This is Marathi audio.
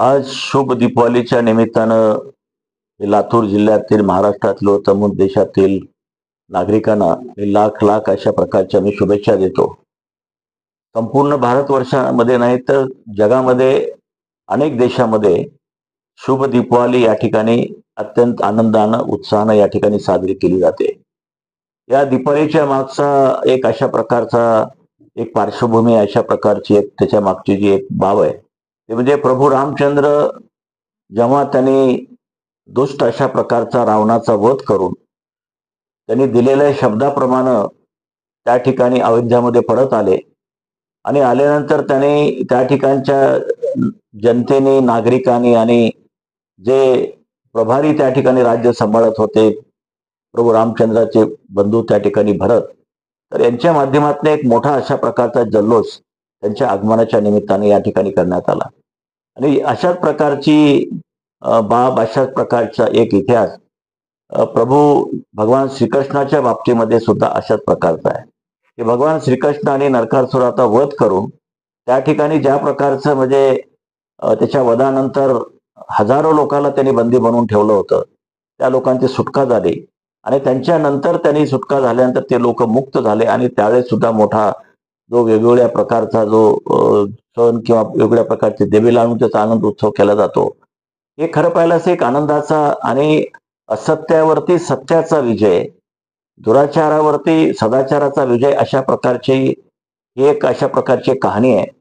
आज शुभ दीपावलीच्या निमित्तानं लातूर जिल्ह्यातील महाराष्ट्रातील व तमाम देशातील नागरिकांना मी लाख लाख अशा प्रकारच्या मी शुभेच्छा देतो. संपूर्ण भारतवर्षामध्ये नाही तर जगामध्ये अनेक देशामध्ये शुभ दीपावली या ठिकाणी अत्यंत आनंदानं उत्साहानं या ठिकाणी साजरी केली जाते. या दीपावलीच्या मागचा एक अशा प्रकारचा एक पार्श्वभूमी अशा प्रकारची एक त्याच्या मागची जी एक बाब आहे ते म्हणजे प्रभू रामचंद्र जेव्हा त्यांनी दुष्ट अशा प्रकारचा रावणाचा वध करून त्यांनी दिलेल्या शब्दाप्रमाणे त्या ठिकाणी अयोध्यामध्ये परत आले आणि आल्यानंतर त्यांनी त्या ठिकाणच्या जनतेने नागरिकांनी आणि जे प्रभारी त्या ठिकाणी राज्य सांभाळत होते प्रभू रामचंद्राचे बंधू त्या ठिकाणी भरत, तर यांच्या माध्यमातून एक मोठा अशा प्रकारचा जल्लोष त्यांच्या आगमनाच्या निमित्ताने या ठिकाणी करण्यात आला. आणि अशाच प्रकारची बाब अशाच प्रकारचा एक इतिहास प्रभू भगवान श्रीकृष्णाच्या बाबतीमध्ये सुद्धा अशाच प्रकारचा आहे की भगवान श्रीकृष्ण आणि नरकासुराचा वध करून त्या ठिकाणी ज्या प्रकारचं म्हणजे त्याच्या वधानंतर हजारो लोकांना त्यांनी बंदी बनवून ठेवलं होतं, त्या लोकांची सुटका झाली आणि त्यांच्यानंतर त्यांनी सुटका झाल्यानंतर ते लोक मुक्त झाले आणि त्यावेळेस सुद्धा मोठा जो वेगवेगळ्या प्रकारचा जो सण किंवा वेगवेगळ्या प्रकारचे देवी लावून त्याचा आनंद उत्सव केला जातो. हे खरं पाहिल्यास एक आनंदाचा आणि असत्यावरती सत्याचा विजय, दुराचारावरती सदाचाराचा विजय अशा प्रकारची ही एक अशा प्रकारची कहाणी आहे